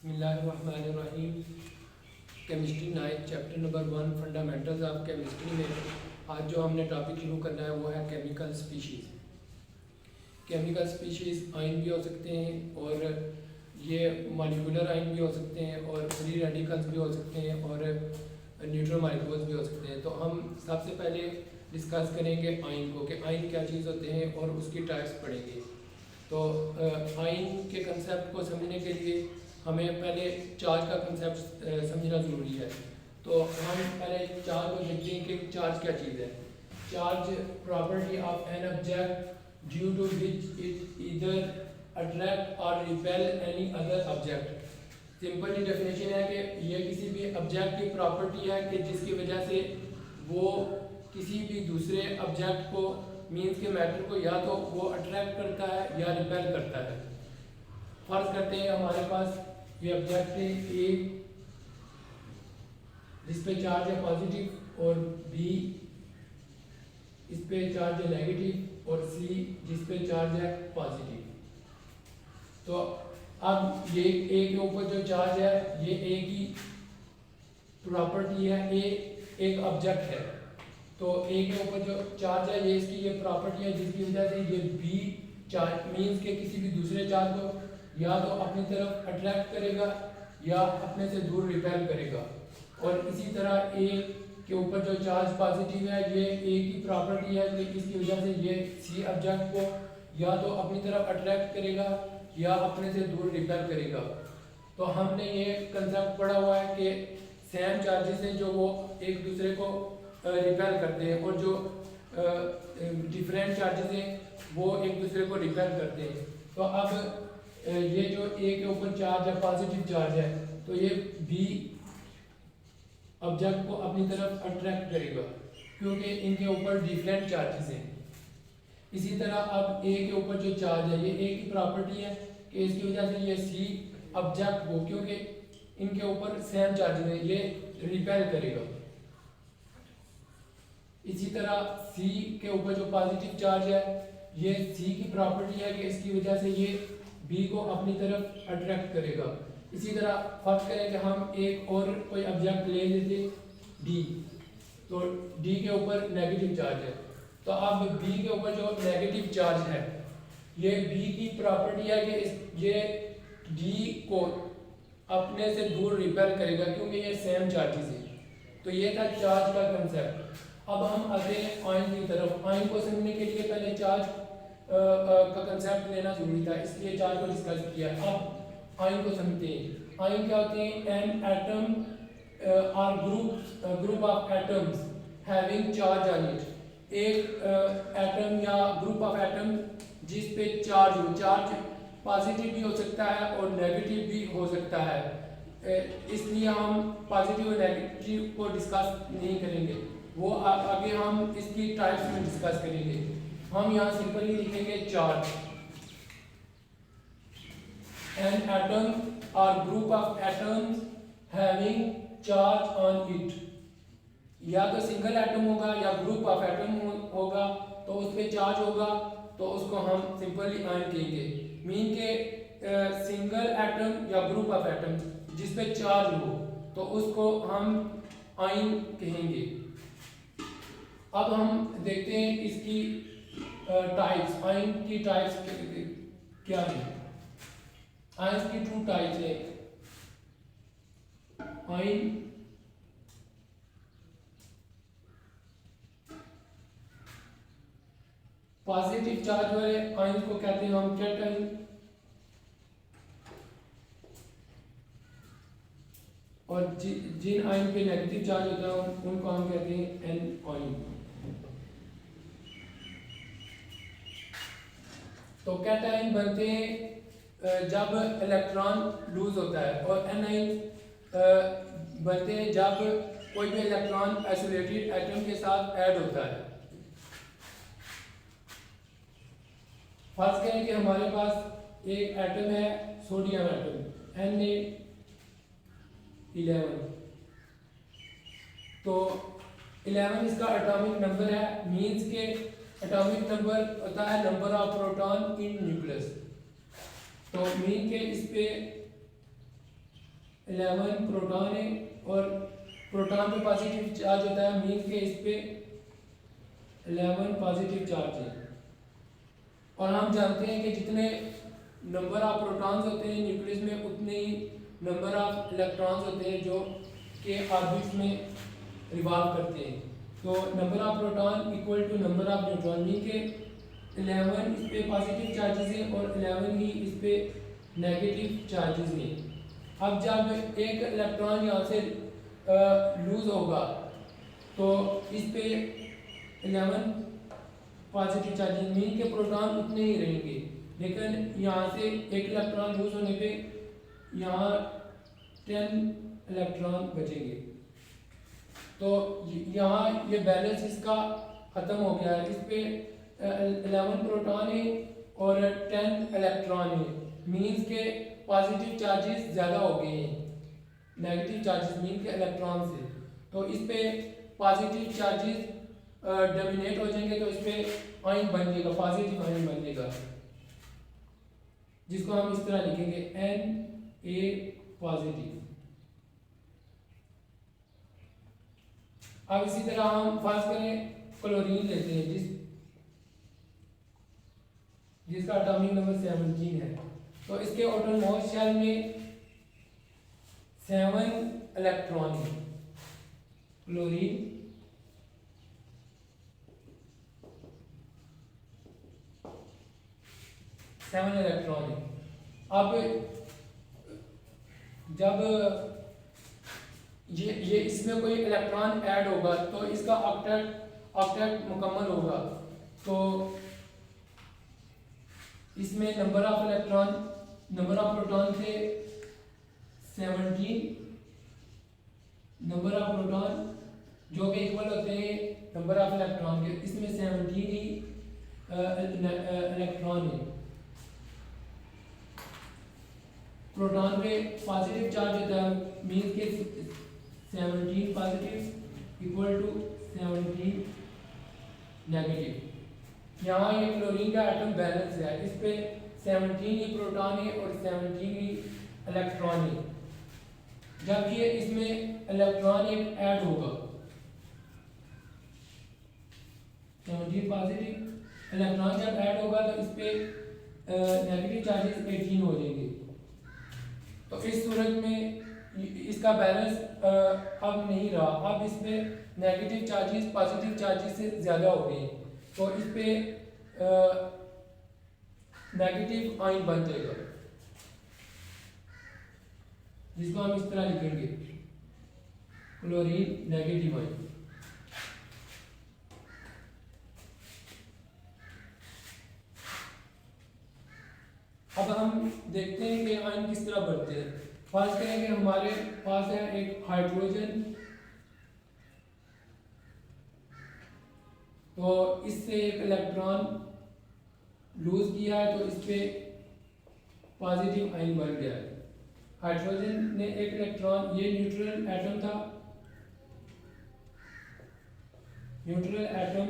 बिस्मिल्लाहिर्रहमानिर्रहीम। Chemistry 9 chapter number 1 fundamentals of chemistry में आज जो हमने टॉपिक शुरू करना है वो है chemical species. Chemical species ion भी हो सकते हैं और ये मॉलिक्यूलर आयन भी हो सकते हैं और फ्री रेडिकल्स भी हो सकते हैं और न्यूट्रल मॉलिक्यूल्स भी हो सकते हैं। तो हम सबसे पहले डिस्कस करेंगे आयन को कि आयन क्या चीज़ होते हैं और उसकी टाइप्स पढ़ेंगे। तो आयन के कंसेप्ट को समझने के लिए हमें पहले चार्ज का कंसेप्ट समझना ज़रूरी है। तो हम पहले चार्ज को देखते हैं कि चार्ज क्या चीज़ है। Charge property of an object due to which it either attract or repel any other object. Simple definition है कि ये किसी भी ऑब्जेक्ट की प्रॉपर्टी है कि जिसकी वजह से वो किसी भी दूसरे ऑब्जेक्ट को मीन्स के मैटर को या तो वो अट्रैक्ट करता है या रिपेल करता है। फर्ज करते हैं हमारे पास ये ऑब्जेक्ट है ए जिस पे चार्ज है पॉजिटिव और बी इस पे चार्ज है नेगेटिव और सी जिस पे चार्ज है पॉजिटिव। तो अब ये ए के ऊपर जो चार्ज है ये ए की प्रॉपर्टी है, ए एक ऑब्जेक्ट है तो ए के ऊपर जो चार्ज है ये इसकी ये प्रॉपर्टी है जिसकी वजह से ये बी चार्ज मीन्स के किसी भी दूसरे चार्ज को या तो अपनी तरफ अट्रैक्ट करेगा या अपने से दूर रिपेल करेगा। और इसी तरह ए के ऊपर जो चार्ज पॉजिटिव है ये ए की प्रॉपर्टी है कि इसकी वजह से ये सी ऑब्जेक्ट को या तो अपनी तरफ अट्रैक्ट करेगा या अपने से दूर रिपेल करेगा। तो हमने ये कंसेप्ट पढ़ा हुआ है कि सेम चार्जेस हैं जो वो एक दूसरे को रिपेल करते हैं और जो डिफरेंट चार्जेस हैं वो एक दूसरे को रिपेल करते हैं। तो अब ये जो ए के ऊपर चार्ज है पॉजिटिव चार्ज है तो ये बी ऑब्जेक्ट को अपनी तरफ अट्रैक्ट करेगा क्योंकि इनके ऊपर डिफरेंट चार्जेस हैं। इसी तरह अब ए के ऊपर जो चार्ज है ये ए की प्रॉपर्टी है कि इसकी वजह से ये सी ऑब्जेक्ट को क्योंकि इनके ऊपर सेम चार्जेस है ये रिपेल करेगा। इसी तरह सी के ऊपर जो पॉजिटिव चार्ज है ये सी की प्रॉपर्टी है कि इसकी वजह से ये बी को अपनी तरफ अट्रैक्ट करेगा। इसी तरह फर्ज करें कि हम एक और कोई ऑब्जेक्ट ले लेते डी, तो डी के ऊपर नेगेटिव चार्ज है तो अब बी के ऊपर जो नेगेटिव चार्ज है ये बी की प्रॉपर्टी है कि ये डी को अपने से दूर रिपेल करेगा क्योंकि ये सेम चार्जेस है। तो ये था चार्ज का कंसेप्ट। अब हम आते हैं आयन की तरफ। आयन को समझने के लिए पहले चार्ज का कंसेप्ट लेना जरूरी था इसलिए चार्ज को डिस्कस किया। अब आयन को समझते हैं। आयन क्या होते हैं? एन एटम और group of atoms having charge on it. एक एटम या ग्रुप ऑफ एटम जिस पे चार्ज हो, चार्ज पॉजिटिव भी हो सकता है और नेगेटिव भी हो सकता है इसलिए हम पॉजिटिव और नेगेटिव को डिस्कस नहीं करेंगे, वो आगे हम इसकी टाइप्स में डिस्कस करेंगे। हम यहाँ सिंपली लिखेंगे चार्ज। एन एटम और group of atoms having charge on it. या तो सिंगल एटम होगा या ग्रुप ऑफ एटम होगा तो उस पर चार्ज होगा तो उसको हम सिंपली आयन कहेंगे। मीन के सिंगल एटम या ग्रुप ऑफ एटम जिस पे चार्ज हो तो उसको हम आयन कहेंगे। अब हम देखते हैं इसकी टाइप्स। आयन की टाइप्स क्या है? आयन की 2 टाइप्स है। आयन पॉजिटिव चार्ज वाले आयन को कहते हैं हम कैटायन और जिन आयन पे नेगेटिव चार्ज होता है उनको हम कहते हैं एन आयन। तो कैटायन बनते हैं जब इलेक्ट्रॉन लूज होता है और एनायन बनते हैं जब कोई भी इलेक्ट्रॉन आइसोलेटेड एटम के साथ ऐड होता है। फर्ज करें कि हमारे पास एक एटम है सोडियम एटम Na11। तो 11 इसका एटॉमिक नंबर है, मींस के एटॉमिक नंबर होता है number of proton in nucleus. तो मीन के इस पे 11 प्रोटॉन है और प्रोटॉन पे पॉजिटिव चार्ज होता है, मीन के इस पे 11 पॉजिटिव चार्ज है। और हम जानते हैं कि जितने नंबर ऑफ प्रोटॉन्स होते हैं न्यूक्लियस में उतने ही नंबर ऑफ इलेक्ट्रॉन्स होते हैं जो के ऑर्बिट्स में रिवॉल्व करते हैं। तो number of proton equal to number of neutron, mean के 11 इस पे पॉजिटिव चार्जेस हैं और 11 ही इस पे नेगेटिव चार्जेस हैं। अब जब एक इलेक्ट्रॉन यहाँ से लूज होगा तो इस पे 11 पॉजिटिव चार्जेस, मीन के प्रोटॉन उतने ही रहेंगे, लेकिन यहाँ से एक इलेक्ट्रॉन लूज होने पे यहाँ 10 इलेक्ट्रॉन बचेंगे। तो यहाँ ये बैलेंस इसका ख़त्म हो गया है। इस पे 11 प्रोटॉन है और 10 इलेक्ट्रॉन है, मीन्स के पॉजिटिव चार्जेस ज़्यादा हो गए हैं नेगेटिव चार्जेस मीन के इलेक्ट्रॉन से। तो इस पे पॉजिटिव चार्जेस डोमिनेट हो जाएंगे, तो इस पे आयन बन जाएगा, पॉजिटिव आयन बन जाएगा, जिसको हम इस तरह लिखेंगे Na पॉजिटिव। अब इसी तरह हम फर्ज करें क्लोरीन लेते हैं जिसका एटॉमिक नंबर 17 है। तो इसके आउटरमोस्ट शेल में 7 इलेक्ट्रॉन है। क्लोरीन सेवन इलेक्ट्रॉन है। अब जब ये इसमें कोई इलेक्ट्रॉन ऐड होगा तो इसका ऑक्टेट मुकम्मल होगा। तो इसमें नंबर ऑफ प्रोटॉन थे 17, नंबर ऑफ प्रोटॉन जो कि इक्वल होते हैं नंबर ऑफ इलेक्ट्रॉन के, इसमें 17 ही इलेक्ट्रॉन है। प्रोटॉन पे पॉजिटिव चार्ज होता है, मीन्स के 17 पॉजिटिव इक्वल टू 17 नेगेटिव। यहाँ ये क्लोरीन का एटम बैलेंस है, इस पे 17 ही प्रोटॉन है और 17 ही इलेक्ट्रॉन है। जब ये इसमें इलेक्ट्रॉन एक ऐड होगा 17 पॉजिटिव इलेक्ट्रॉन जब ऐड होगा तो इस पे नेगेटिव चार्जेस 18 हो जाएंगे। तो इस सूरत में इसका बैलेंस अब नहीं रहा, अब इसमें नेगेटिव चार्जेस पॉजिटिव चार्जेस से ज़्यादा हो गए, तो इस पे नेगेटिव आयन बन जाएगा, जिसको हम इस तरह लिखेंगे क्लोरीन नेगेटिव आयन। अब हम देखते हैं कि आयन किस तरह बढ़ते हैं। फर्ज करें कि हमारे पास है एक हाइड्रोजन, तो इससे एक इलेक्ट्रॉन लूज किया है, तो इस पे पॉजिटिव आयन बन गया है। हाइड्रोजन ने एक इलेक्ट्रॉन, ये न्यूट्रल एटम था, न्यूट्रल एटम,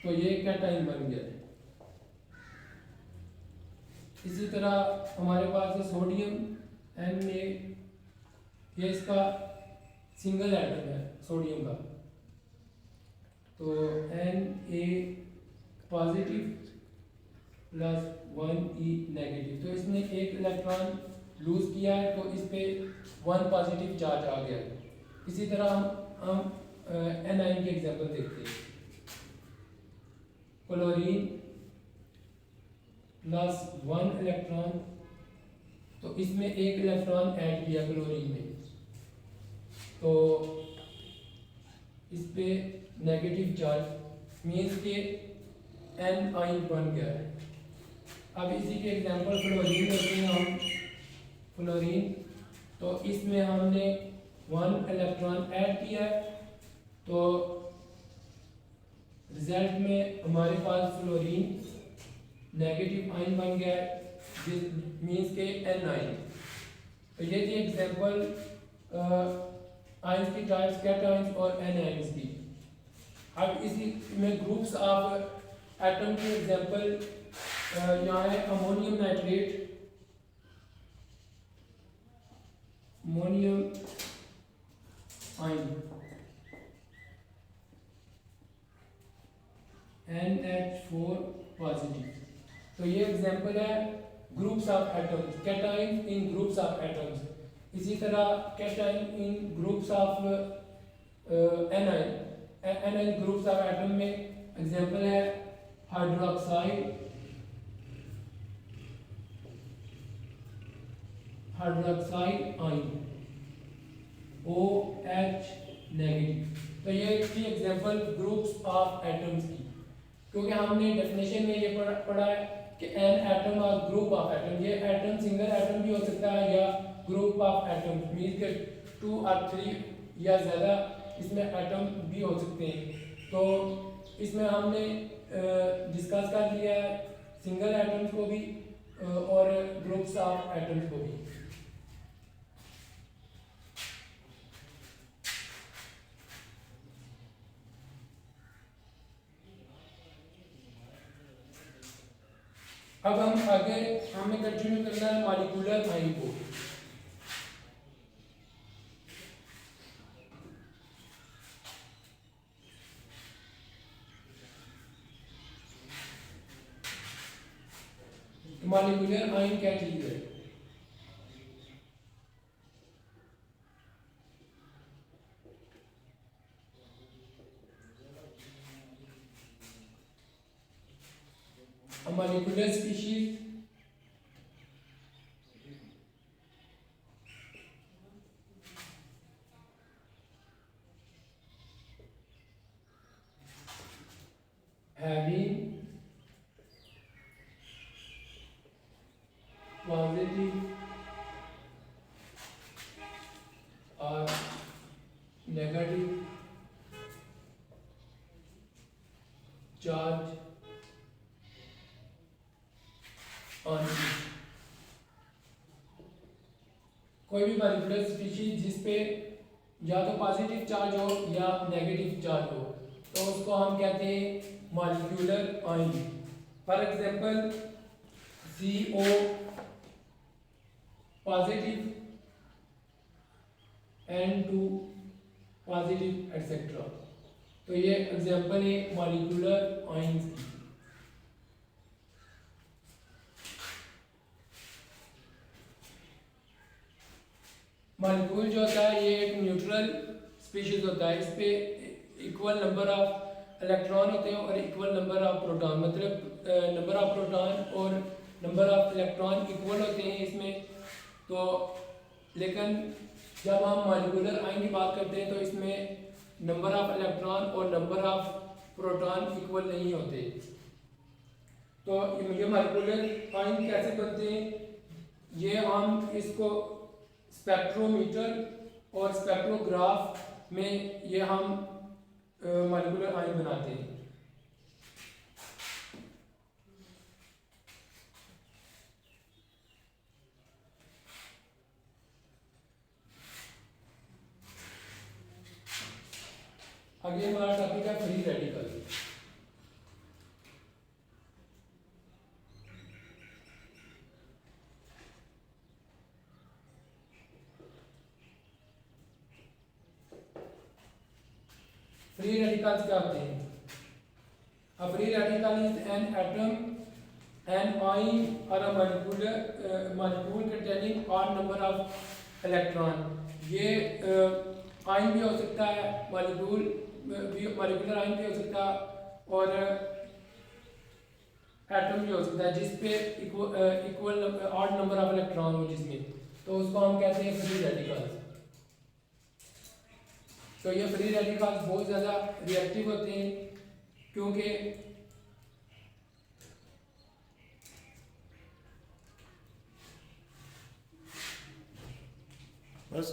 तो ये कैटायन बन गया है। इसी तरह हमारे पास है सोडियम Na, ये इसका सिंगल एटम है सोडियम का, तो Na positive plus 1E negative, तो इसने एक इलेक्ट्रॉन लूज किया है, तो इस पे 1 पॉजिटिव चार्ज आ गया। इसी तरह हम एनाइन के एग्जांपल देखते हैं। क्लोरीन प्लस 1 इलेक्ट्रॉन, तो इसमें एक इलेक्ट्रॉन ऐड किया क्लोरीन में, तो इस पे नेगेटिव चार्ज मीन्स के एन आयन बन गया है। अब इसी के एग्जांपल फ्लोरीन लेते हैं हम। फ्लोरीन, तो इसमें हमने 1 इलेक्ट्रॉन ऐड किया है, तो रिजल्ट में हमारे पास फ्लोरीन नेगेटिव आयन बन गया है, मीन्स के एन आयन। तो ये थी एग्जांपल आयंस की टाइप्स, कैटायंस और एनायंस की। अब इसी में ग्रुप्स ऑफ एटम के एग्जांपल यहाँ है ammonium nitrate, ammonium ion NH4 positive. तो ये एग्जांपल है groups of atoms, cation in groups of atoms. इसी तरह cation in groups of anion groups of atom में एग्जांपल है hydroxide, hydroxide ion OH negative. तो ये थी एग्जांपल ग्रुप्स ऑफ एटम्स की, क्योंकि हमने डेफिनेशन में ये पढ़ा है कि एन एटम और ग्रुप ऑफ एटम। ये एटम सिंगल एटम भी हो सकता है या ग्रुप ऑफ एटम, मीन के 2 और 3 या ज़्यादा इसमें एटम भी हो सकते हैं। तो इसमें हमने डिस्कस कर लिया है सिंगल एटम्स को भी और ग्रुप्स ऑफ एटम्स को भी। अब हम आगे हमें कंटिन्यू करना है मॉलिक्यूलर आयन को। मॉलिक्यूलर आयन क्या चीज है? A molecular species having positive or negative charge on it। कोई भी मॉलिक्यूलर स्पीशीज जिस पे या तो पॉजिटिव चार्ज हो या नेगेटिव चार्ज हो, तो उसको हम कहते हैं molecular ion. For example CO positive, N2 positive etcetera. तो ये एग्जांपल है मॉलिक्यूलर आयंस की। मॉलिक्यूल जो होता है ये एक न्यूट्रल स्पीशीज होता है। इस पे इक्वल नंबर ऑफ इलेक्ट्रॉन होते हैं और इक्वल नंबर ऑफ प्रोटॉन, मतलब नंबर ऑफ प्रोटॉन और नंबर ऑफ इलेक्ट्रॉन इक्वल होते हैं इसमें। तो लेकिन जब हम मॉलिक्यूलर आयन की बात करते हैं तो इसमें नंबर ऑफ इलेक्ट्रॉन और नंबर ऑफ प्रोटॉन इक्वल नहीं होते। तो ये मॉलिक्यूलर आयन कैसे बनते हैं? ये हम इसको स्पेक्ट्रोमीटर और स्पेक्ट्रोग्राफ में ये हम मॉलिक्यूलर आयन बनाते हैं। आगे हमारा टॉपिक है फ्री रेडिकल। फ्री रेडिकल्स क्या होते हैं? A free radical is an atom, an ion or a molecule containing odd number of electron। ये आयन भी हो सकता है, मॉलिक्यूलर आयन भी हो सकता है और एटम भी हो सकता है जिसपे equal odd number of electron हो जिसमें, तो उसको हम कहते हैं फ्री रेडिकल्स। तो ये फ्री रेडिकल्स बहुत ज़्यादा रिएक्टिव होते हैं क्योंकि बस